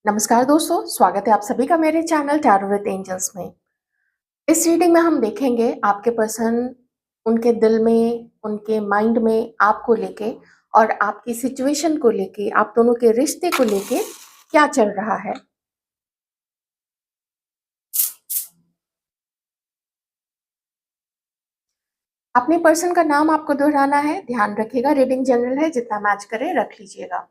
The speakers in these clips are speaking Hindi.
नमस्कार दोस्तों, स्वागत है आप सभी का मेरे चैनल टैरो विद एंजल्स में। इस रीडिंग में हम देखेंगे आपके पर्सन उनके दिल में, उनके माइंड में आपको लेके और आपकी सिचुएशन को लेके, आप दोनों के रिश्ते को लेके क्या चल रहा है। अपने पर्सन का नाम आपको दोहराना है, ध्यान रखिएगा रीडिंग जनरल है, जितना मैच करे रख लीजिएगा।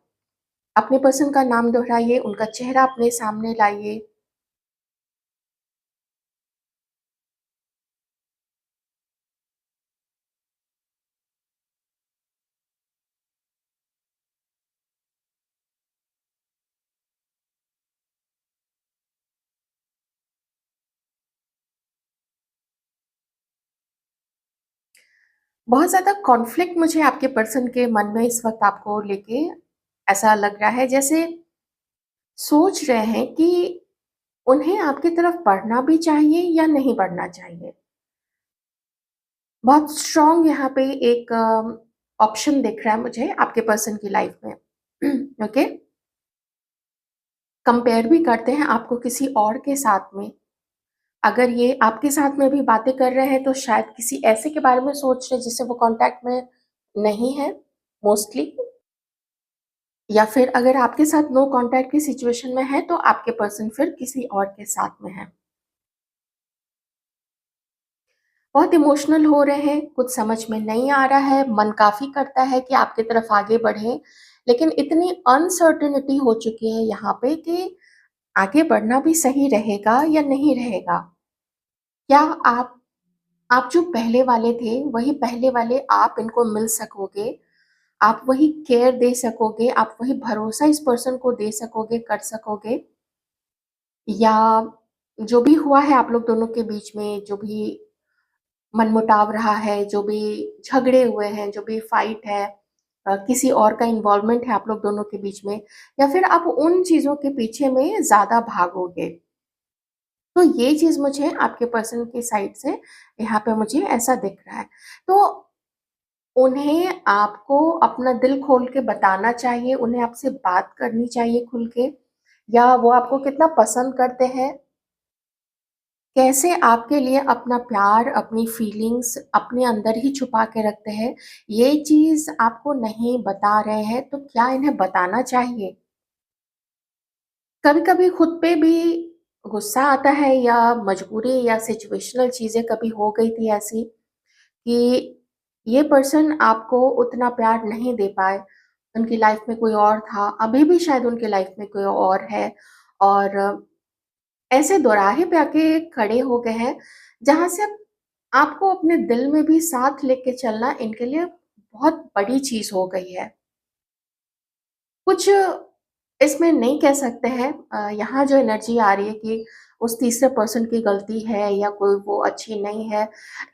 अपने पर्सन का नाम दोहराइए, उनका चेहरा अपने सामने लाइए। बहुत ज़्यादा कॉन्फ्लिक्ट मुझे आपके पर्सन के मन में इस वक़्त आपको लेके ऐसा लग रहा है, जैसे सोच रहे हैं कि उन्हें आपकी तरफ बढ़ना भी चाहिए या नहीं बढ़ना चाहिए। बहुत स्ट्रॉन्ग यहाँ पे एक ऑप्शन दिख रहा है मुझे आपके पर्सन की लाइफ में। ओके, कंपेयर भी करते हैं आपको किसी और के साथ में। अगर ये आपके साथ में भी बातें कर रहे हैं तो शायद किसी ऐसे के बारे में सोच रहे हैं जिससे वो कांटेक्ट में नहीं है मोस्टली, या फिर अगर आपके साथ नो कांटेक्ट की सिचुएशन में है तो आपके पर्सन फिर किसी और के साथ में है। बहुत इमोशनल हो रहे हैं, कुछ समझ में नहीं आ रहा है, मन काफ़ी करता है कि आपकी तरफ आगे बढ़ें, लेकिन इतनी अनसर्टेनिटी हो चुकी है यहाँ पे कि आगे बढ़ना भी सही रहेगा या नहीं रहेगा? क्या आप जो पहले वाले थे, वही पहले वाले आप इनको मिल सकोगे? आप वही केयर दे सकोगे? आप वही भरोसा इस पर्सन को दे सकोगे, कर सकोगे? या जो भी हुआ है आप लोग दोनों के बीच में, जो भी मनमुटाव रहा है, जो भी झगड़े हुए हैं, जो भी फाइट है, किसी और का इन्वॉल्वमेंट है आप लोग दोनों के बीच में, या फिर आप उन चीज़ों के पीछे में ज़्यादा भागोगे। तो ये चीज़ मुझे आपके पर्सन की साइड से यहाँ पे मुझे ऐसा दिख रहा है। तो उन्हें आपको अपना दिल खोल के बताना चाहिए, उन्हें आपसे बात करनी चाहिए खुल के, या वो आपको कितना पसंद करते हैं, कैसे आपके लिए अपना प्यार, अपनी फीलिंग्स अपने अंदर ही छुपा के रखते हैं, ये चीज़ आपको नहीं बता रहे हैं, तो क्या इन्हें बताना चाहिए? कभी-कभी खुद पे भी गुस्सा आता है, या मजबूरी या सिचुएशनल चीज़ें कभी हो गई थी ऐसी कि ये पर्सन आपको उतना प्यार नहीं दे पाए, उनकी लाइफ में कोई और था, अभी भी शायद उनकी लाइफ में कोई और है, और ऐसे दोराहे पे आके खड़े हो गए हैं, जहाँ से अब आपको अपने दिल में भी साथ लेके चलना इनके लिए बहुत बड़ी चीज़ हो गई है। कुछ इसमें नहीं कह सकते हैं, यहाँ जो एनर्जी आ रही है कि उस तीसरे पर्सन की गलती है या कोई वो अच्छी नहीं है,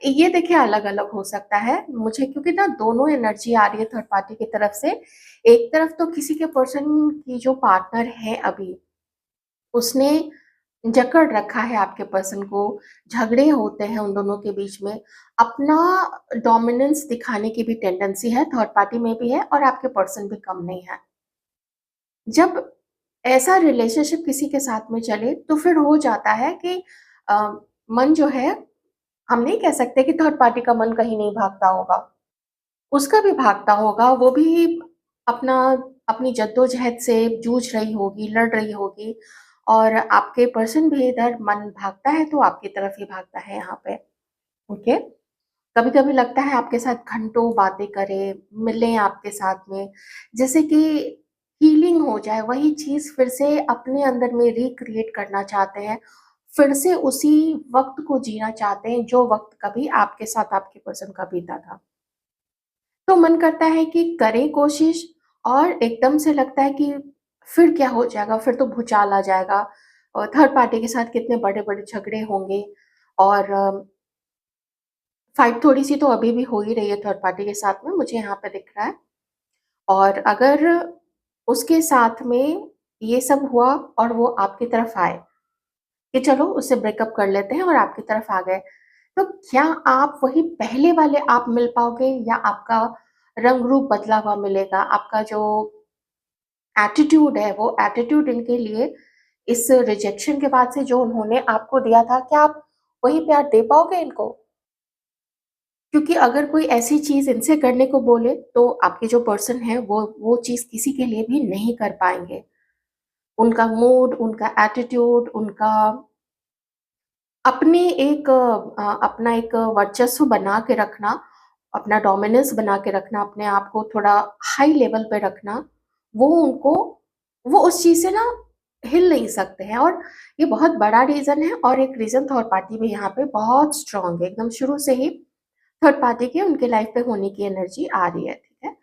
ये देखिए अलग-अलग हो सकता है। मुझे क्योंकि ना दोनों एनर्जी आ रही है थर्ड पार्टी की तरफ से। एक तरफ तो किसी के पर्सन की जो पार्टनर है अभी, उसने जकड़ रखा है आपके पर्सन को, झगड़े होते हैं उन दोनों के बीच में, अपना डोमिनेंस दिखाने की भी टेंडेंसी है, थर्ड पार्टी में भी है और आपके पर्सन भी कम नहीं है। जब ऐसा रिलेशनशिप किसी के साथ में चले तो फिर हो जाता है कि अ, मन जो है, हम नहीं कह सकते कि थर्ड पार्टी का मन कहीं नहीं भागता होगा, उसका भी भागता होगा, वो भी अपना अपनी जद्दोजहद से जूझ रही होगी, लड़ रही होगी, और आपके पर्सन भी इधर मन भागता है तो आपकी तरफ ही भागता है यहाँ पे, ओके? कभी-कभी लगता है आपके साथ घंटों बातें करे, मिलें आपके साथ में, जैसे कि हीलिंग हो जाए, वही चीज़ फिर से अपने अंदर में रिक्रिएट करना चाहते हैं, फिर से उसी वक़्त को जीना चाहते हैं, जो वक़्त कभी आपके साथ आपके पर्सन का बीता था। तो मन करता है कि करें कोशिश, और एकदम से लगता है कि फिर क्या हो जाएगा, फिर तो भूचाल आ जाएगा, और थर्ड पार्टी के साथ कितने बड़े-बड़े झगड़े होंगे, और फाइट थोड़ी-सी तो अभी भी हो ही रही है थर्ड पार्टी के साथ में, मुझे यहाँ पे दिख रहा है। और अगर उसके साथ में ये सब हुआ और वो आपकी तरफ आए, कि चलो उससे ब्रेकअप कर लेते हैं और आपकी तरफ आ गए, तो क्या आप वही पहले वाले आप मिल पाओगे, या आपका रंग रूप बदला हुआ मिलेगा? आपका जो एटीट्यूड है, वो एटीट्यूड इनके लिए इस रिजेक्शन के बाद से जो उन्होंने आपको दिया था, क्या आप वही प्यार दे पाओगे इनको? क्योंकि अगर कोई ऐसी चीज़ इनसे करने को बोले, तो आपके जो पर्सन है वो चीज़ किसी के लिए भी नहीं कर पाएँगे। उनका मूड, उनका एटीट्यूड, उनका अपने अपना एक वर्चस्व बना के रखना, अपना डोमिनेंस बना के रखना, अपने आप को थोड़ा हाई लेवल पे रखना, वो उनको वो उस चीज़ से ना हिल नहीं सकते हैं। और ये बहुत बड़ा रीज़न है, और एक रीज़न थर्ड पार्टी भी यहाँ पे बहुत स्ट्रॉन्ग है। एकदम शुरू से ही थर्ड पार्टी के उनके लाइफ पे होने की एनर्जी आ रही है, ठीक है?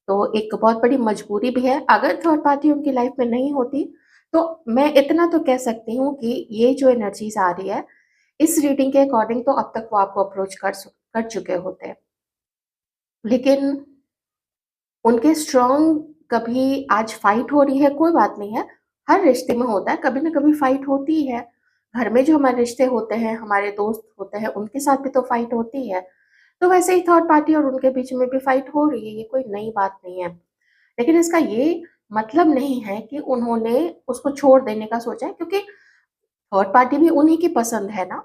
तो एक बहुत बड़ी मजबूरी भी है। अगर थर्ड पार्टी उनकी लाइफ में नहीं होती, तो मैं इतना तो कह सकती हूँ कि ये जो एनर्जीज़ आ रही है, इस रीडिंग के अकॉर्डिंग तो अब तक वो आपको अप्रोच कर चुके होते हैं। लेकिन उनके स्ट्रॉन्ग कभी आज फाइट हो रही है, कोई बात नहीं है। हर रिश्ते में होता है, कभी ना कभी फाइट होती ही है। घर में जो हमारे रिश्ते होते हैं, हमारे दोस्त होते हैं, उनके साथ भी तो फाइट होती है। तो वैसे ही थर्ड पार्टी और उनके बीच में भी फाइट हो रही है, ये कोई नई बात नहीं है। लेकिन इसका ये मतलब नहीं है कि उन्होंने उसको छोड़ देने का सोचा है, क्योंकि थर्ड पार्टी भी उन्हीं की पसंद है ना।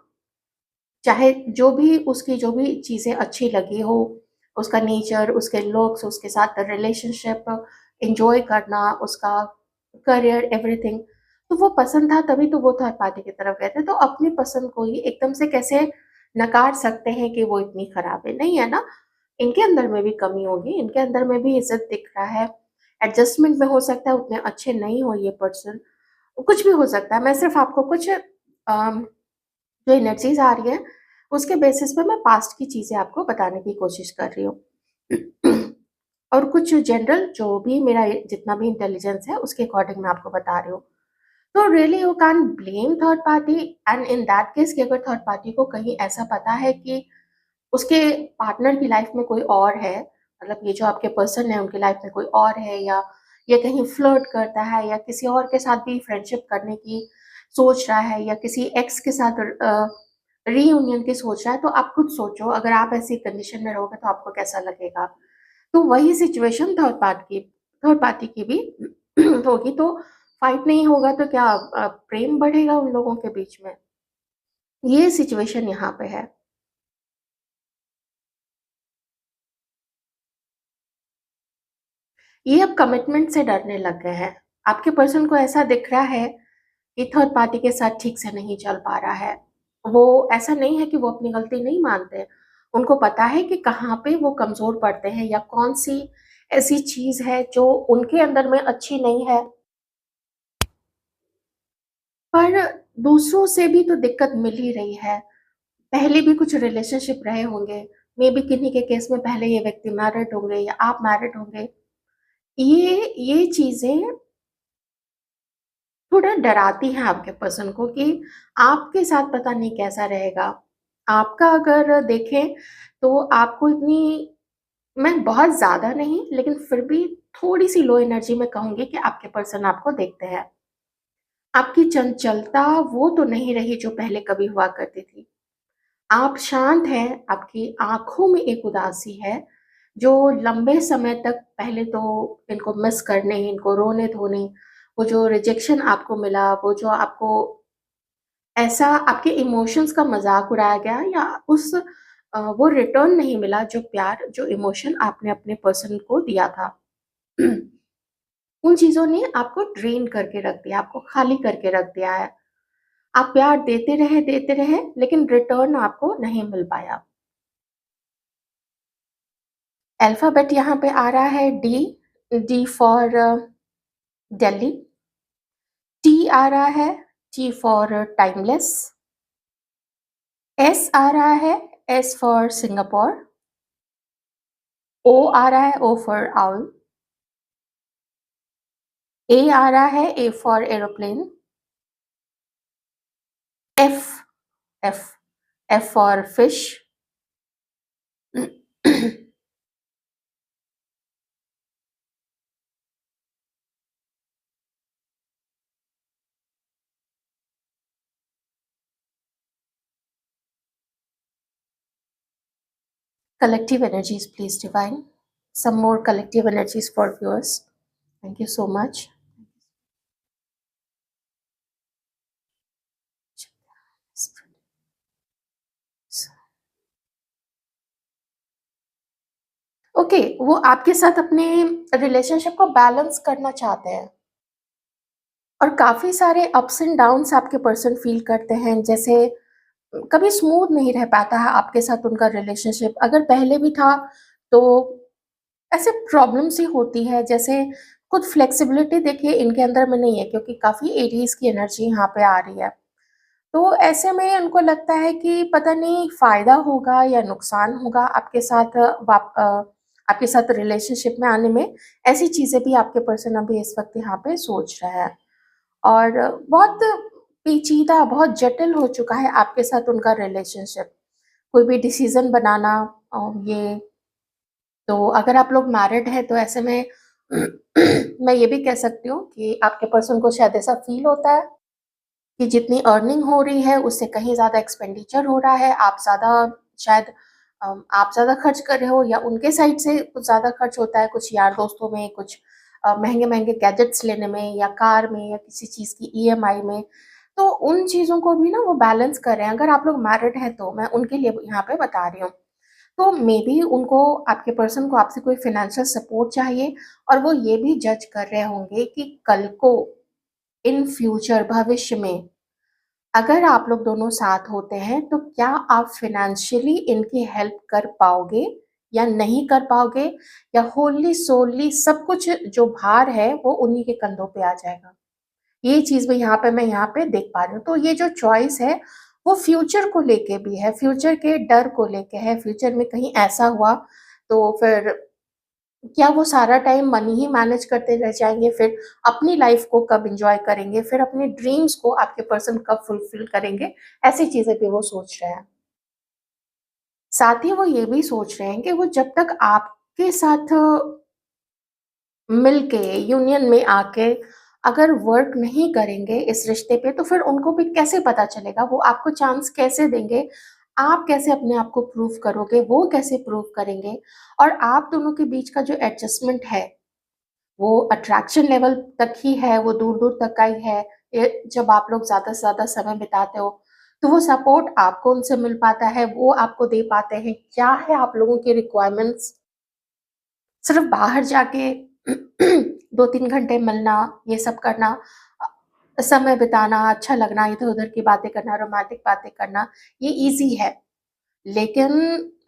चाहे जो भी उसकी जो भी चीज़ें अच्छी लगी हो, उसका नेचर, उसके लुक्स, उसके साथ रिलेशनशिप एन्जॉय करना, उसका करियर, एवरीथिंग, तो वो पसंद था, तभी तो वो थर्ड पार्टी की तरफ गए थे। तो अपनी पसंद को ही एकदम से कैसे नकार सकते हैं कि वो इतनी खराब है? नहीं है ना, इनके अंदर में भी कमी होगी, इनके अंदर में भी इज़्ज़त दिख रहा है, एडजस्टमेंट में हो सकता है उतने अच्छे नहीं हो ये पर्सन, कुछ भी हो सकता है। मैं सिर्फ़ आपको कुछ जो एनर्जीज़ आ रही हैं, उसके बेसिस पे मैं पास्ट की चीज़ें आपको बताने की कोशिश कर रही हूँ। और कुछ जनरल जो भी मेरा जितना भी इंटेलिजेंस है, उसके अकॉर्डिंग मैं आपको बता रही हूँ। तो really you can blame third party, and in that case कि अगर थर्ड पार्टी को कहीं ऐसा पता है कि उसके पार्टनर की लाइफ में कोई और है, मतलब ये जो आपके पर्सन है उनकी लाइफ में कोई और है, या ये कहीं फ्लर्ट करता है, या किसी और के साथ भी फ्रेंडशिप करने की सोच रहा है, या किसी एक्स के साथ रीयूनियन की सोच रहा है, तो आप खुद सोचो अगर आप ऐसी कंडीशन में रहोगे तो आपको कैसा लगेगा। तो वही सिचुएशन थर्ड पार्टी की भी होगी। तो फाइट नहीं होगा तो क्या प्रेम बढ़ेगा उन लोगों के बीच में? ये सिचुएशन यहाँ पे है। ये अब कमिटमेंट से डरने लग गए हैं। आपके पर्सन को ऐसा दिख रहा है कि थर्ड पार्टी के साथ ठीक से नहीं चल पा रहा है। वो ऐसा नहीं है कि वो अपनी गलती नहीं मानते। उनको पता है कि कहाँ पे वो कमज़ोर पड़ते हैं, या कौन-सी ऐसी चीज़ है जो उनके अंदर में अच्छी नहीं है। पर दूसरों से भी तो दिक्कत मिल ही रही है। पहले भी कुछ रिलेशनशिप रहे होंगे, मेबी किन्हीं के केस में पहले ये व्यक्ति मैरिड होंगे या आप मैरिड होंगे। ये चीज़ें थोड़ा डराती हैं आपके पर्सन को कि आपके साथ पता नहीं कैसा रहेगा। आपका अगर देखें तो आपको इतनी, मैं बहुत ज़्यादा नहीं लेकिन फिर भी थोड़ी-सी लो एनर्जी में कहूँगी कि आपके पर्सन आपको देखते हैं। आपकी चंचलता वो तो नहीं रही जो पहले कभी हुआ करती थी। आप शांत हैं, आपकी आँखों में एक उदासी है, जो लंबे समय तक पहले तो इनको मिस करने, इनको रोने-धोने, वो जो रिजेक्शन आपको मिला, वो जो आपको ऐसा आपके इमोशंस का मज़ाक उड़ाया गया, या उस वो रिटर्न नहीं मिला जो प्यार, जो इमोशन आपने अपने पर्सन को दिया था। उन चीज़ों ने आपको ड्रेन करके रख दिया, आपको खाली करके रख दिया है। आप प्यार देते रहे, लेकिन रिटर्न आपको नहीं मिल पाया। अल्फ़ाबेट यहाँ पे आ रहा है D, D for Delhi, T आ रहा है, टी फॉर टाइमलेस, एस आ रहा है, एस फॉर सिंगापुर, ओ आ रहा है, ओ फॉर आउल, ए आ रहा है, A for aeroplane, F, F, F for fish, collective energies, please divine. Some more collective energies for viewers. Thank you so much. Okay, वो आपके साथ अपने रिलेशनशिप को बैलेंस करना चाहते हैं और काफ़ी सारे अप्स एंड डाउन्स आपके पर्सन फ़ील करते हैं, जैसे कभी स्मूथ नहीं रह पाता है आपके साथ उनका रिलेशनशिप। अगर पहले भी था, तो ऐसे प्रॉब्लम्स ही होती है, जैसे कुछ फ्लेक्सिबिलिटी देखिए इनके अंदर में नहीं है, क्योंकि काफ़ी एरीज़ की एनर्जी यहाँ पे आ रही है। तो ऐसे में उनको लगता है कि पता नहीं फ़ायदा होगा या नुकसान होगा आपके साथ आपके साथ रिलेशनशिप में आने में। ऐसी चीज़ें भी आपके पर्सन अभी इस वक़्त यहाँ पे सोच रहे हैं और बहुत पेचीदा, बहुत जटिल हो चुका है आपके साथ उनका रिलेशनशिप। कोई भी डिसीज़न बनाना ये तो अगर आप लोग मैरिड हैं तो ऐसे में मैं ये भी कह सकती हूँ कि आपके पर्सन को शायद ऐसा फ़ील होता है कि जितनी अर्निंग हो रही है उससे कहीं ज़्यादा एक्सपेंडिचर हो रहा है, आप ज़्यादा शायद आप ज़्यादा खर्च कर रहे हो या उनके साइड से कुछ ज़्यादा खर्च होता है, कुछ यार दोस्तों में, कुछ महँगे-महँगे गैजेट्स लेने में या कार में या किसी चीज़ की ईएमआई में। तो उन चीज़ों को भी ना वो बैलेंस कर रहे हैं। अगर आप लोग मैरिड हैं तो मैं उनके लिए यहाँ पे बता रही हूँ। तो मेबी उनको आपके पर्सन को आपसे कोई फाइनेंशियल सपोर्ट चाहिए और वो ये भी जज कर रहे होंगे कि कल को इन फ्यूचर भविष्य में अगर आप लोग दोनों साथ होते हैं तो क्या आप फाइनेंशियली इनकी हेल्प कर पाओगे या नहीं कर पाओगे, या होली सोली सब कुछ जो भार है वो उन्हीं के कंधों पे आ जाएगा। ये चीज़ भी यहाँ पे मैं यहाँ पे देख पा रही हूँ। तो ये जो चॉइस है वो फ्यूचर को लेके भी है, फ्यूचर के डर को लेके है, फ्यूचर में कहीं ऐसा हुआ तो फिर क्या वो सारा टाइम मनी ही मैनेज करते रह जाएँगे, फिर अपनी लाइफ़ को कब एन्जॉय करेंगे, फिर अपने ड्रीम्स को आपके पर्सन कब फुलफ़िल करेंगे, ऐसी चीज़ें भी वो सोच रहे हैं। साथ ही वो ये भी सोच रहे हैं कि वो जब तक आपके साथ मिलके, यूनियन में आके अगर वर्क नहीं करेंगे इस रिश्ते पे, तो फिर उनको भी कैसे पता चलेगा, वो आपको चांस कैसे देंगे, आप कैसे अपने आप को प्रूव करोगे, वो कैसे प्रूव करेंगे और आप दोनों के बीच का जो एडजस्टमेंट है वो अट्रैक्शन लेवल तक ही है, वो दूर-दूर तक का ही है। ये जब आप लोग ज़्यादा से ज़्यादा समय बिताते हो, तो वो सपोर्ट आपको उनसे मिल पाता है, वो आपको दे पाते हैं। क्या है आप लोगों की रिक्वायरमेंट्स? सिर्फ़ बाहर जाके 2-3 घंटे मिलना, ये सब करना, समय बिताना, अच्छा लगना, इधर-उधर की बातें करना, रोमांटिक बातें करना, ये ईज़ी है। लेकिन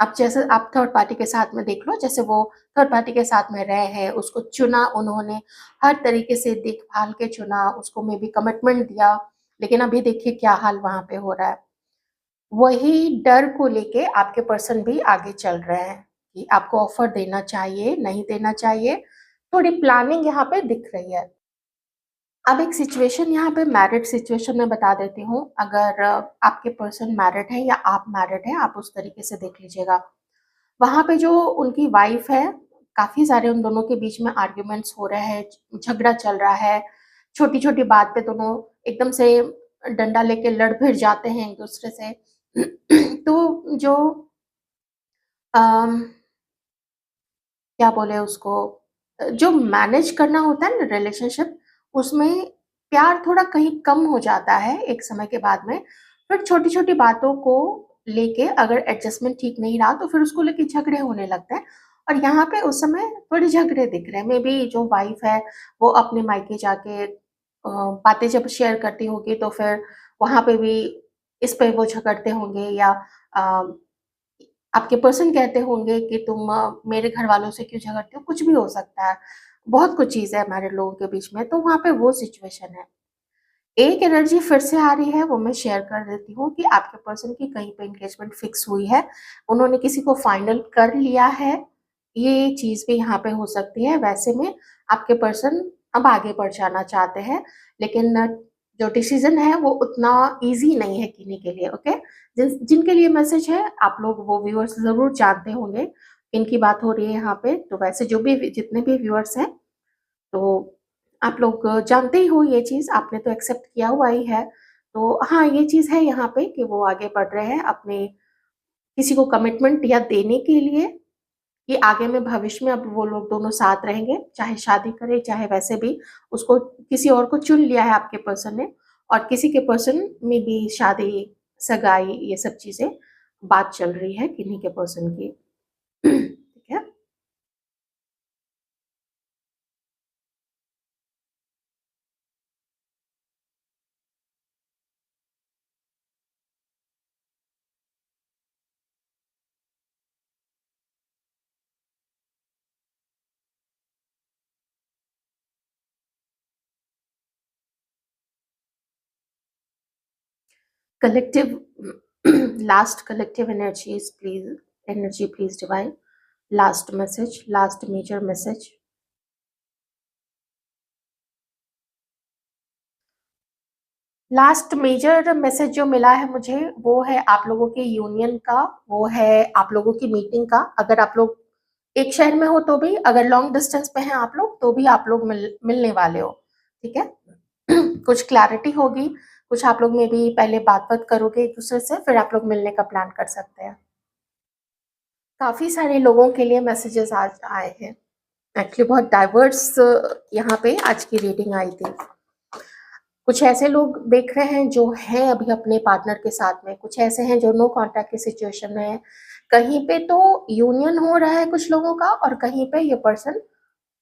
अब जैसे आप थर्ड पार्टी के साथ में देख लो, जैसे वो थर्ड पार्टी के साथ में रहे हैं, उसको चुना उन्होंने, हर तरीके से देख-भाल के चुना, उसको मेबी कमिटमेंट दिया, लेकिन अभी देखिए क्या हाल वहाँ पे हो रहा है। वही डर को लेके आपके पर्सन भी आगे चल रहे हैं कि आपको ऑफ़र देना चाहिए, नहीं देना चाहिए, थोड़ी प्लानिंग यहाँ पे दिख रही है। अब एक सिचुएशन यहाँ पे मैरिड सिचुएशन मैं बता देती हूँ, अगर आपके पर्सन मैरिड है या आप मैरिड हैं, आप उस तरीके से देख लीजिएगा। वहाँ पे जो उनकी वाइफ़ है, काफ़ी सारे उन दोनों के बीच में आर्ग्यूमेंट्स हो रहे हैं, झगड़ा चल रहा है, छोटी-छोटी बात पे दोनों एकदम से डंडा लेके लड़ भिड़ जाते हैं एक-दूसरे से। तो जो अम, क्या बोले उसको, जो मैनेज करना होता है ना रिलेशनशिप, उसमें प्यार थोड़ा कहीं कम हो जाता है एक समय के बाद में। फिर छोटी-छोटी बातों को लेके अगर एडजस्टमेंट ठीक नहीं रहा तो फिर उसको लेके झगड़े होने लगते हैं और यहाँ पे उस समय थोड़े झगड़े दिख रहे हैं। मेबी जो वाइफ़ है वो अपने मायके जाके बातें जब शेयर करती होगी तो फिर वहाँ पे भी इस पे वो झगड़ते होंगे, या अ आपके पर्सन कहते होंगे कि तुम मेरे घरवालों से क्यों झगड़ते हो? कुछ भी हो सकता है। बहुत कुछ चीज़ें हैं हमारे लोगों के बीच में, तो वहाँ पे वो सिचुएशन है। एक एनर्जी फिर से आ रही है, वो मैं शेयर कर देती हूँ कि आपके पर्सन की कहीं पे एंगेजमेंट फिक्स हुई है, उन्होंने किसी को फाइनल कर लिया है, ये चीज़ भी यहाँ पे हो सकती है। वैसे में आपके पर्सन अब आगे बढ़ जाना चाहते हैं, लेकिन जो डिसीज़न है वो उतना ईज़ी नहीं है किन्हीं के लिए, ओके? जिनके लिए मैसेज है, आप लोग वो व्यूअर्स ज़रूर जानते होंगे, किनकी बात हो रही है यहाँ पे। तो वैसे जो भी जितने भी व्यूअर्स हैं, तो आप लोग जानते ही हो ये चीज़, आपने तो एक्सेप्ट किया हुआ ही है। तो हाँ, ये चीज़ है यहाँ पे कि वो आगे बढ़ रहे हैं अपने किसी को कमिटमेंट या देने के लिए, कि आगे में भविष्य में अब वो लोग दोनों साथ रहेंगे, चाहे शादी करें चाहे वैसे भी उसको किसी और को चुन लिया है आपके पर्सन ने, और किसी के पर्सन में भी शादी, सगाई, ये सब चीजें बात चल रही है किन्हीं के पर्सन की। ठीक है। collective last collective energy please divine, last message, last major message। Last major message जो मिला है मुझे वो है आप लोगों के यूनियन का, वो है आप लोगों की मीटिंग का। अगर आप लोग एक शहर में हो तो भी, अगर लॉन्ग डिस्टेंस पे हैं आप लोग तो भी आप लोग मिलने वाले हो। ठीक है। कुछ क्लैरिटी होगी, कुछ आप लोग में भी पहले बात बात करोगे एक दूसरे से, फिर आप लोग मिलने का प्लान कर सकते हैं। काफी सारे लोगों के लिए मैसेजेस आज आए हैं। एक्चुअली बहुत डाइवर्स यहाँ पे आज की रीडिंग आई थी। कुछ ऐसे लोग देख रहे हैं जो हैं अभी अपने पार्टनर के साथ में, कुछ ऐसे हैं जो नो कांटेक्ट की सिचुएशन में है। कहीं पे तो यूनियन हो रहा है कुछ लोगों का, और कहीं पे ये पर्सन,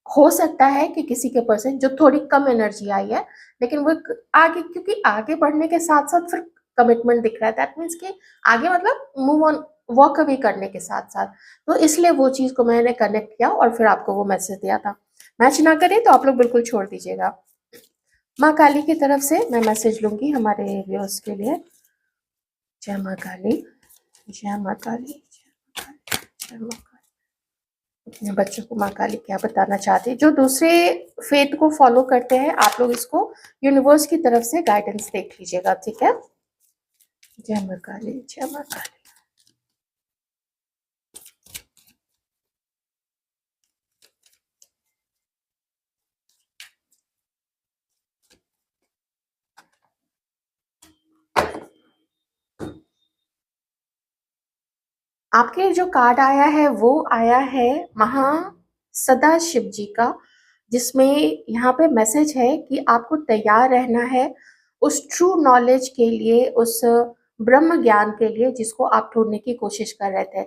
हो सकता है कि किसी के पर्सन जो थोड़ी कम एनर्जी आई है, लेकिन वो आगे, क्योंकि आगे बढ़ने के साथ साथ फिर कमिटमेंट दिख रहा है, दैट मीन्स कि आगे मतलब मूव ऑन, वॉक अवे करने के साथ साथ। तो इसलिए वो चीज को मैंने कनेक्ट किया और फिर आपको वो मैसेज दिया था। मैच ना करे तो आप लोग बिल्कुल छोड़ दीजिएगा। माँ काली की तरफ से मैं मैसेज लूंगी हमारे व्यूअर्स के लिए। जय माँ काली, जय माँ काली, जय माँ काली, जय माँ काली। अपने बच्चों को माँ काली क्या बताना चाहती है? जो दूसरे फेथ को फॉलो करते हैं आप लोग इसको यूनिवर्स की तरफ से गाइडेंस देख लीजिएगा। ठीक है। जय माँ काली, जय माँ काली। आपके जो कार्ड आया है वो आया है महा सदा शिव जी का, जिसमें यहाँ पे मैसेज है कि आपको तैयार रहना है उस ट्रू नॉलेज के लिए, उस ब्रह्म ज्ञान के लिए जिसको आप ढूंढने की कोशिश कर रहे थे।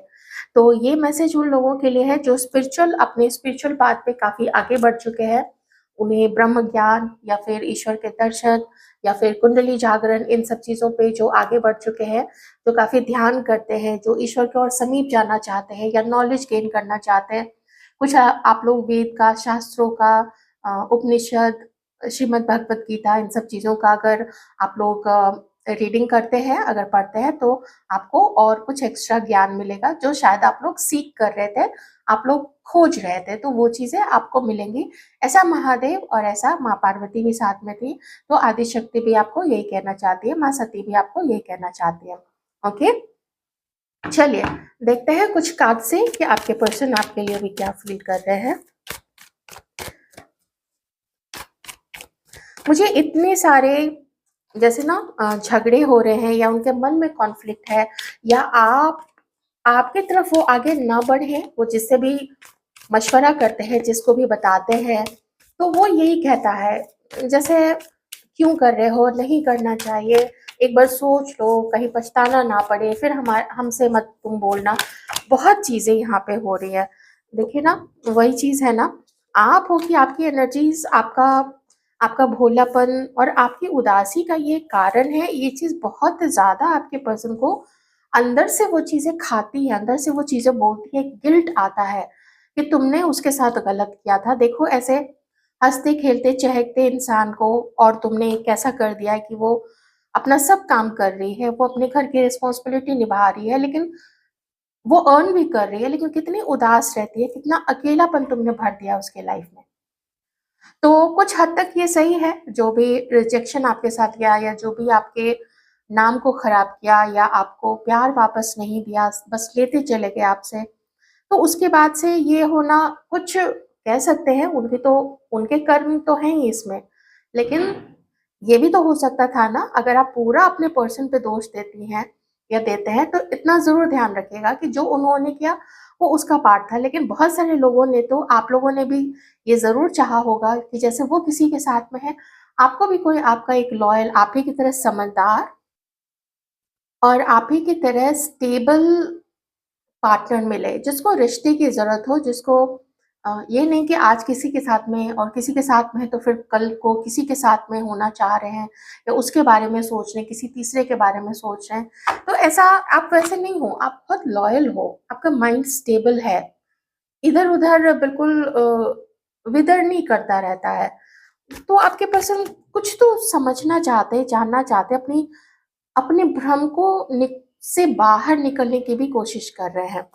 तो ये मैसेज उन लोगों के लिए है जो स्पिरिचुअल, अपने स्पिरिचुअल पाथ पे काफी आगे बढ़ चुके हैं। उन्हें ब्रह्म ज्ञान या फिर ईश्वर के दर्शन या फिर कुंडली जागरण, इन सब चीजों पे जो आगे बढ़ चुके हैं, जो काफी ध्यान करते हैं, जो ईश्वर की ओर समीप जाना चाहते हैं या नॉलेज गेन करना चाहते हैं। कुछ आप लोग वेद का, शास्त्रों का, उपनिषद, श्रीमद् भगवत गीता, इन सब चीजों का अगर आप लोग रीडिंग करते हैं, अगर पढ़ते हैं, तो आपको और कुछ एक्स्ट्रा ज्ञान मिलेगा जो शायद आप लोग सीख कर रहे थे, आप लोग खोज रहे थे, तो वो चीजें आपको मिलेंगी। ऐसा महादेव और ऐसा माँ पार्वती भी साथ में थी, तो आदि शक्ति भी आपको यही कहना चाहती है, माँ सती भी आपको यही कहना चाहती है। ओके, चलिए देखते हैं कुछ कार्ड से कि आपके पर्सन आपके लिए भी क्या फील कर रहे हैं। मुझे इतने सारे जैसे ना झगड़े हो रहे हैं या उनके मन में कॉन्फ्लिक्ट है, या आपके तरफ वो आगे ना बढ़े, वो जिससे भी मशवरा करते हैं, जिसको भी बताते हैं, तो वो यही कहता है जैसे क्यों कर रहे हो, नहीं करना चाहिए, एक बार सोच लो, कहीं पछताना ना पड़े, फिर हमसे मत तुम बोलना। बहुत चीजें यहाँ पे हो रही है। देखिए ना, वही चीज है ना, आप हो कि आपकी एनर्जीज, आपका आपका भोलापन और आपकी उदासी का ये कारण है। ये चीज बहुत ज्यादा आपके पर्सन को अंदर से वो चीजें खाती है, अंदर से वो चीजें बोलती है, गिल्ट आता है कि तुमने उसके साथ गलत किया था। देखो ऐसे हंसते खेलते चहकते इंसान को और तुमने कैसा कर दिया है कि वो अपना सब काम कर रही है, वो अपने घर की रिस्पॉन्सिबिलिटी निभा रही है, लेकिन वो अर्न भी कर रही है, लेकिन कितनी उदास रहती है, कितना अकेलापन तुमने भर दिया उसके लाइफ में। तो कुछ हद तक ये सही है, जो भी रिजेक्शन आपके साथ किया या जो भी आपके नाम को खराब किया या आपको प्यार वापस नहीं दिया, बस लेते चले गए आपसे, तो उसके बाद से ये होना, कुछ कह सकते हैं उनके तो, उनके कर्म तो हैं ही इसमें, लेकिन ये भी तो हो सकता था ना। अगर आप पूरा अपने पर्सन पे दोष देती हैं या देते हैं, तो इतना जरूर ध्यान रखिएगा कि जो उन्होंने किया वो उसका पार्ट था। लेकिन बहुत सारे लोगों ने तो आप लोगों ने भी ये ज़रूर चाहा होगा कि जैसे वो किसी के साथ में है, आपको भी कोई आपका एक लॉयल, आप ही की तरह समझदार और आप ही की तरह स्टेबल पार्टनर मिले, जिसको रिश्ते की ज़रूरत हो, जिसको ये नहीं कि आज किसी के साथ में और किसी के साथ में तो फिर कल को किसी के साथ में होना चाह रहे हैं या उसके बारे में सोच रहे हैं, किसी तीसरे के बारे में सोच रहे हैं। तो ऐसा आप वैसे नहीं हो, आप बहुत लॉयल हो, आपका माइंड स्टेबल है, इधर-उधर बिल्कुल विदर नहीं करता रहता है। तो आपके पर्सन कुछ तो समझना चाहते हैं, जानना चाहते हैं, अपने भ्रम को से बाहर निकलने की भी कोशिश कर रहे हैं,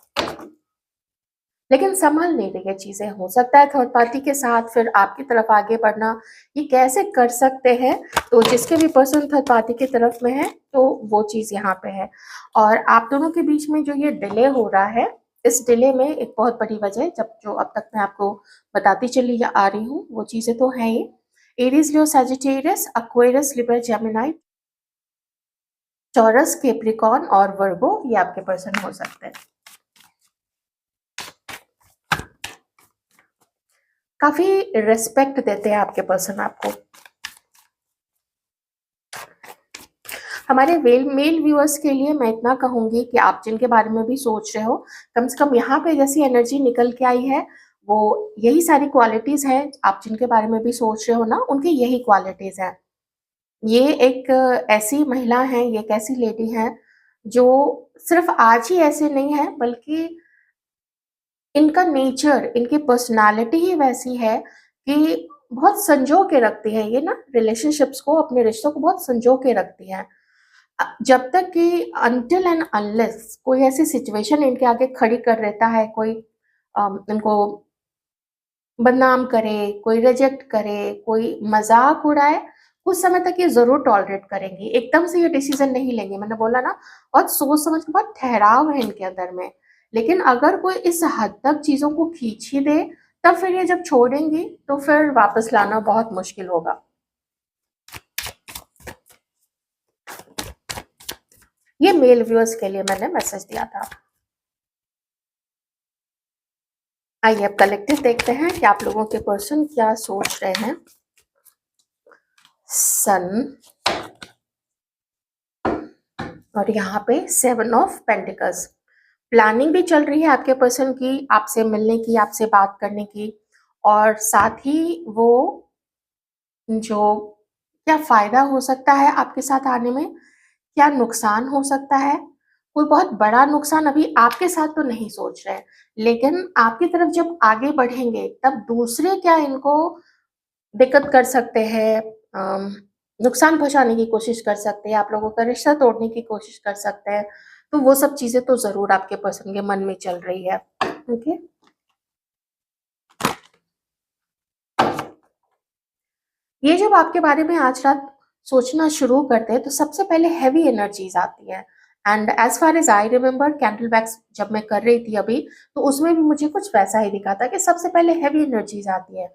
लेकिन संभल नहीं रही है चीजें। हो सकता है थर्ड पार्टी के साथ फिर आपकी तरफ आगे बढ़ना, ये कैसे कर सकते हैं? तो जिसके भी पर्सन थर्ड पार्टी की तरफ में है, तो वो चीज यहाँ पे है। और आप दोनों के बीच में जो ये डिले हो रहा है, इस डिले में एक बहुत बड़ी वजह, जब जो अब तक मैं आपको बताती चली आ रही हूँ, वो चीजें तो है ही। Aries, Leo, Sagittarius, Aquarius, Libra, Gemini, Taurus, Capricorn और वर्गो, ये आपके पर्सन हो सकते हैं। काफी रिस्पेक्ट देते हैं आपके पर्सन आपको। हमारे मेल व्यूअर्स के लिए मैं इतना कहूंगी कि आप जिनके बारे में भी सोच रहे हो, कम से कम यहाँ पे जैसी एनर्जी निकल के आई है, वो यही सारी क्वालिटीज है। आप जिनके बारे में भी सोच रहे हो ना, उनकी यही क्वालिटीज है। ये एक ऐसी महिला है, ये एक ऐसी लेडी है जो सिर्फ आज ही ऐसे नहीं है, बल्कि इनका नेचर, इनकी पर्सनालिटी ही वैसी है कि बहुत संजो के रखती है। ये ना रिलेशनशिप्स को, अपने रिश्तों को बहुत संजो के रखती है। जब तक कि अनटिल एंड अनलेस कोई ऐसी सिचुएशन इनके आगे खड़ी कर देता है, कोई इनको बदनाम करे, कोई रिजेक्ट करे, कोई मजाक उड़ाए, कुछ समय तक ये जरूर टॉलरेट करेंगी। एकदम से ये डिसीजन नहीं लेंगे। मैंने बोला ना, बहुत सोच समझ के, बहुत ठहराव है इनके अंदर में। लेकिन अगर कोई इस हद तक चीजों को खींच ही दे, तब फिर ये जब छोड़ेंगी तो फिर वापस लाना बहुत मुश्किल होगा। ये मेल व्यूअर्स के लिए मैंने मैसेज दिया था। आइए अब कलेक्टिव देखते हैं कि आप लोगों के पर्सन क्या सोच रहे हैं। सन और यहाँ पे 7 ऑफ पेंटिकल्स। प्लानिंग भी चल रही है आपके पर्सन की, आपसे मिलने की, आपसे बात करने की, और साथ ही वो जो क्या फायदा हो सकता है आपके साथ आने में, क्या नुकसान हो सकता है। कोई बहुत बड़ा नुकसान अभी आपके साथ तो नहीं सोच रहे हैं, लेकिन आपकी तरफ जब आगे बढ़ेंगे तब दूसरे क्या इनको दिक्कत कर सकते हैं, नुकसान पहुंचाने की कोशिश कर सकते हैं, आप लोगों का रिश्ता तोड़ने की कोशिश कर सकते हैं। तो वो सब चीजें तो जरूर आपके पर्सन के मन में चल रही है। ओके, ये जब आपके बारे में आज रात सोचना शुरू करते हैं, तो सबसे पहले हैवी एनर्जीज आती है। And as far as I remember, candle backs जब मैं कर रही थी अभी, तो उसमें भी मुझे कुछ वैसा ही दिखा था कि सबसे पहले हैवी एनर्जीज आती है,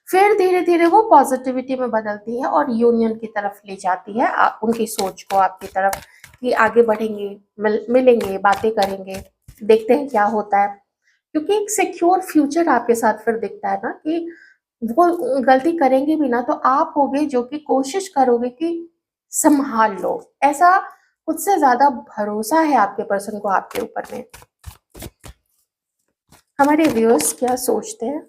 फिर धीरे धीरे वो पॉजिटिविटी में बदलती है और यूनियन की तरफ ले जाती है उनकी सोच को आपकी तरफ, कि आगे बढ़ेंगे, मिलेंगे, बातें करेंगे, देखते हैं क्या होता है। क्योंकि एक सिक्योर फ्यूचर आपके साथ फिर दिखता है ना, कि वो गलती करेंगे भी ना तो आप होगे जो कि कोशिश करोगे कि संभाल लो। ऐसा खुद से ज्यादा भरोसा है आपके पर्सन को आपके ऊपर में। हमारे व्यूअर्स क्या सोचते हैं?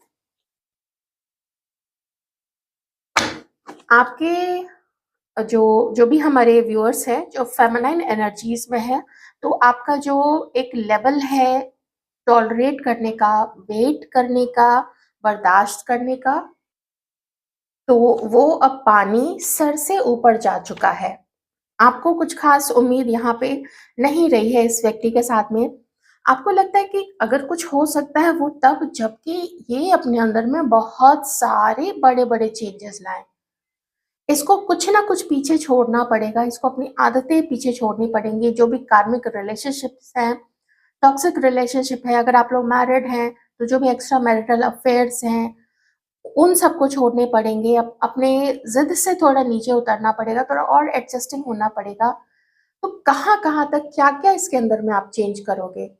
आपके जो जो भी हमारे व्यूअर्स हैं जो फेमिनाइन एनर्जीज में है, तो आपका जो एक लेवल है टॉलरेट करने का, वेट करने का, बर्दाश्त करने का, तो वो अब पानी सर से ऊपर जा चुका है। आपको कुछ खास उम्मीद यहाँ पे नहीं रही है इस व्यक्ति के साथ में। आपको लगता है कि अगर कुछ हो सकता है वो तब, जबकि ये अपने अंदर में बहुत सारे बड़े बड़े चेंजेस लाए। इसको कुछ ना कुछ पीछे छोड़ना पड़ेगा, इसको अपनी आदतें पीछे छोड़नी पड़ेंगी। जो भी कार्मिक रिलेशनशिप्स हैं, टॉक्सिक रिलेशनशिप है, अगर आप लोग मैरिड हैं तो जो भी एक्स्ट्रा मैरिटल अफेयर्स हैं, उन सबको छोड़ने पड़ेंगे। अपने जिद से थोड़ा नीचे उतरना पड़ेगा, थोड़ा और एडजस्टिंग होना पड़ेगा। तो कहाँ कहाँ तक क्या क्या इसके अंदर में आप चेंज करोगे?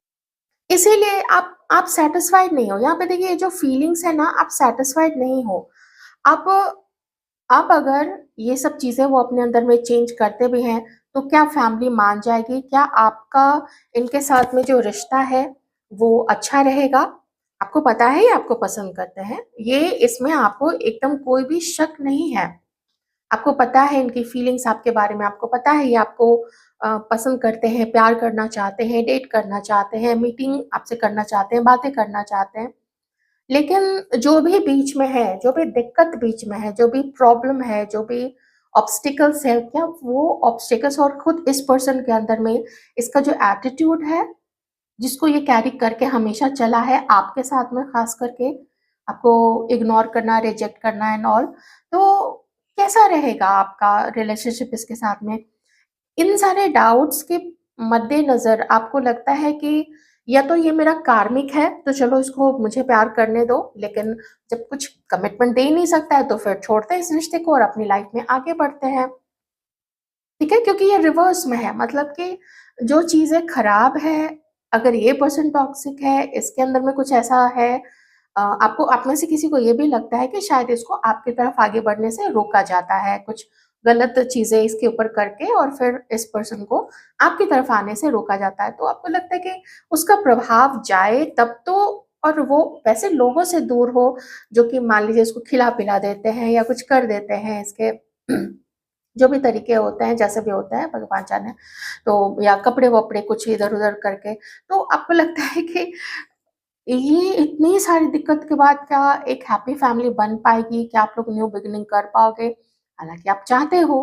इसीलिए आप आप सैटिस्फाइड नहीं हो। यहाँ पे देखिए, जो फीलिंग्स है ना, आप सैटिस्फाइड नहीं हो। आप आप अगर ये सब चीज़ें वो अपने अंदर में चेंज करते भी हैं, तो क्या फैमिली मान जाएगी? क्या आपका इनके साथ में जो रिश्ता है, वो अच्छा रहेगा? आपको पता है ये आपको पसंद करते हैं, ये इसमें आपको एकदम कोई भी शक नहीं है। आपको पता है इनकी फीलिंग्स आपके बारे में, आपको पता है ये आपको पसंद करते हैं, प्यार करना चाहते हैं, डेट करना चाहते हैं, मीटिंग आपसे करना चाहते हैं, बातें करना चाहते हैं। लेकिन जो भी बीच में है, जो भी दिक्कत बीच में है, जो भी प्रॉब्लम है, जो भी ऑब्स्टिकल्स है, क्या वो ऑब्स्टिकल्स और खुद इस पर्सन के अंदर में इसका जो एटीट्यूड है, जिसको ये कैरी करके हमेशा चला है आपके साथ में, खास करके आपको इग्नोर करना, रिजेक्ट करना एंड ऑल, तो कैसा रहेगा आपका रिलेशनशिप इसके साथ में? इन सारे डाउट्स के मद्देनज़र आपको लगता है कि या तो ये मेरा कार्मिक है, तो चलो इसको मुझे प्यार करने दो, लेकिन जब कुछ कमिटमेंट दे ही नहीं सकता है, तो फिर छोड़ते हैं इस रिश्ते को और अपनी लाइफ में आगे बढ़ते हैं। ठीक है? क्योंकि ये रिवर्स में है, मतलब कि जो चीज़ें खराब है, अगर ये पर्सन टॉक्सिक है, इसके अंदर में कुछ ऐसा है, आपको आप में से किसी को ये भी लगता है कि शायद इसको आपकी तरफ आगे बढ़ने से रोका जाता है, कुछ गलत चीज़ें इसके ऊपर करके और फिर इस पर्सन को आपकी तरफ आने से रोका जाता है। तो आपको लगता है कि उसका प्रभाव जाए तब तो, और वो वैसे लोगों से दूर हो, जो कि मान लीजिए इसको खिला-पिला देते हैं या कुछ कर देते हैं, इसके जो भी तरीके होते हैं, जैसे भी होता है भगवान जाने, तो या कपड़े-वपड़े कुछ इधर-उधर करके, तो आपको लगता है कि ये इतनी सारी दिक्कत के बाद क्या एक हैप्पी फैमिली बन पाएगी? क्या आप लोग न्यू बिगिनिंग कर पाओगे? हालाँकि आप चाहते हो,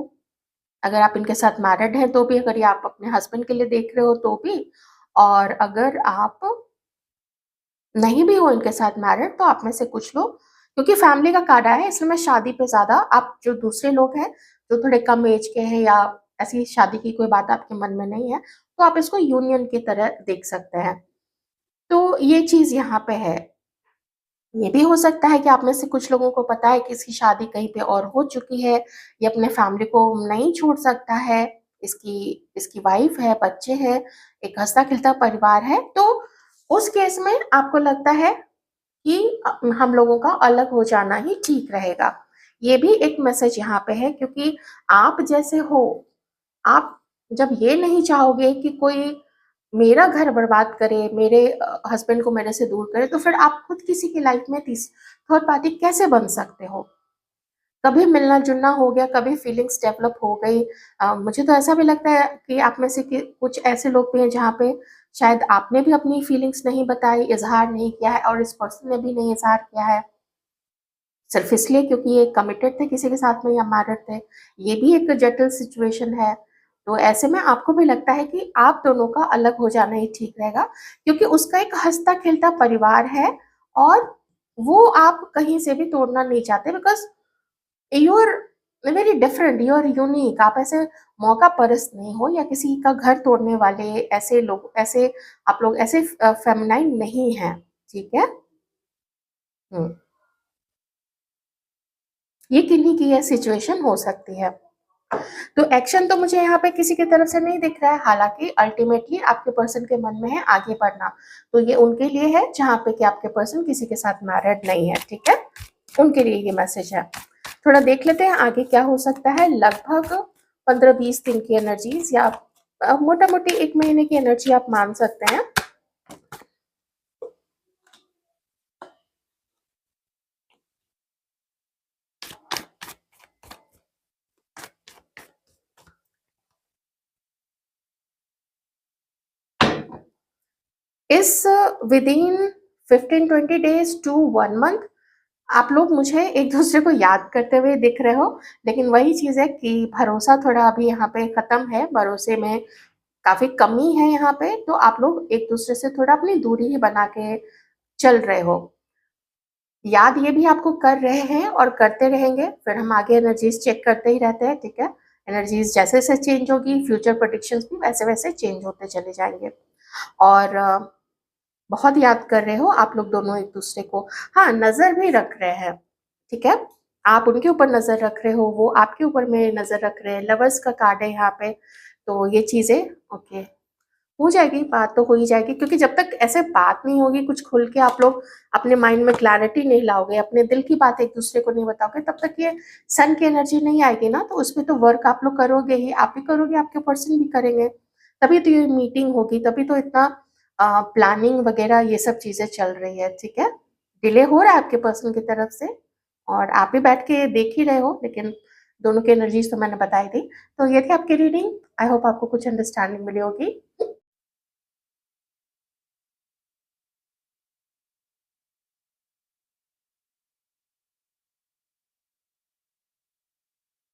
अगर आप इनके साथ मैरिड हैं तो भी, अगर ये आप अपने हस्बैंड के लिए देख रहे हो तो भी, और अगर आप नहीं भी हो इनके साथ मैरिड, तो आप में से कुछ लोग, क्योंकि फैमिली का कार्ड आया है, इसलिए मैं शादी पे ज़्यादा, आप जो दूसरे लोग हैं, जो थोड़े कम एज के हैं या ऐसी शादी की कोई बात आपके मन में नहीं है, तो आप इसको यूनियन की तरह देख सकते हैं। तो ये चीज़ यहाँ पे है। ये भी हो सकता है कि आप में से कुछ लोगों को पता है कि इसकी शादी कहीं पे और हो चुकी है, ये अपने फैमिली को नहीं छोड़ सकता है, इसकी इसकी वाइफ है, बच्चे हैं, एक हँसता-खेलता परिवार है, तो उस केस में आपको लगता है कि हम लोगों का अलग हो जाना ही ठीक रहेगा। ये भी एक मैसेज यहाँ पे है, क्योंकि आप जैसे हो, आप जब ये नहीं चाहोगे कि कोई मेरा घर बर्बाद करे, मेरे हस्बैंड को मेरे से दूर करे, तो फिर आप खुद किसी की लाइफ में थर्ड पार्टी कैसे बन सकते हो? कभी मिलना-जुलना हो गया, कभी फीलिंग्स डेवलप हो गई। मुझे तो ऐसा भी लगता है कि आप में से कि कुछ ऐसे लोग भी हैं जहाँ पे शायद आपने भी अपनी फीलिंग्स नहीं बताई, इज़हार नहीं किया है और इस पर्सन ने भी नहीं इज़हार किया है। सिर्फ़ इसलिए क्योंकि ये कमिटेड थे किसी के साथ में या मैरिड थे। ये भी एक जटिल सिचुएशन है। तो ऐसे में आपको भी लगता है कि आप दोनों का अलग हो जाना ही ठीक रहेगा, क्योंकि उसका एक हँसता-खेलता परिवार है और वो आप कहीं से भी तोड़ना नहीं चाहते, because you are very different, you are unique. आप ऐसे मौका परस्त नहीं हो या किसी का घर तोड़ने वाले ऐसे लोग, ऐसे आप लोग ऐसे फेमिनाइन नहीं हैं, ठीक है? हुँ। ये किन्हीं की ये सिचुएशन हो सकती है। तो एक्शन तो मुझे यहाँ पे किसी की तरफ से नहीं दिख रहा है, हालाँकि अल्टीमेटली आपके पर्सन के मन में है आगे बढ़ना। तो ये उनके लिए है जहाँ पे कि आपके पर्सन किसी के साथ मैरिड नहीं है, ठीक है? उनके लिए ये मैसेज है। थोड़ा देख लेते हैं आगे क्या हो सकता है। लगभग 15-20 दिन की एनर्जीज़ या मोटा-मोटी 1 महीने की एनर्जी आप मान सकते हैं। इस विदिन 15-20 डेज़ टू 1 मंथ आप लोग मुझे एक-दूसरे को याद करते हुए दिख रहे हो, लेकिन वही चीज़ है कि भरोसा थोड़ा अभी यहाँ पे खत्म है, भरोसे में काफ़ी कमी है यहाँ पे, तो आप लोग एक-दूसरे से थोड़ा अपनी दूरी ही बना के चल रहे हो। याद ये भी आपको कर रहे हैं और करते रहेंगे, फिर हम आगे एनर्जीज़ चेक करते ही रहते हैं, ठीक है? एनर्जीज़ जैसे-जैसे चेंज होगी, फ्यूचर प्रेडिक्शंस भी वैसे-वैसे चेंज होते चले जाएँगे। और बहुत याद कर रहे हो आप लोग दोनों एक-दूसरे को। हाँ, नज़र भी रख रहे हैं, ठीक है? आप उनके ऊपर नज़र रख रहे हो, वो आपके ऊपर में नज़र रख रहे हैं, लवर्स का कार्ड है यहाँ पे, तो ये चीज़ें ओके। हो जाएगी, बात तो हो ही जाएगी, क्योंकि जब तक ऐसे बात नहीं होगी कुछ खुल के, आप लोग अपने माइंड में क्लैरिटी नहीं लाओगे, अपने दिल की बात एक दूसरे को नहीं बताओगे, तब तक ये सन की एनर्जी नहीं आएगी ना, तो उसमें तो वर्क आप लोग करोगे ही, आप भी करोगे, आपके पर्सन भी करेंगे, तभी तो ये मीटिंग होगी, तभी तो इतना प्लानिंग वगैरह ये सब चीजें चल रही है। ठीक है, डिले हो रहा है आपके पर्सन की तरफ से, और आप भी बैठ के देख ही रहे हो, लेकिन दोनों की एनर्जीज तो मैंने बताई थी। तो ये थी आपकी रीडिंग, आई होप आपको कुछ अंडरस्टैंडिंग मिली होगी।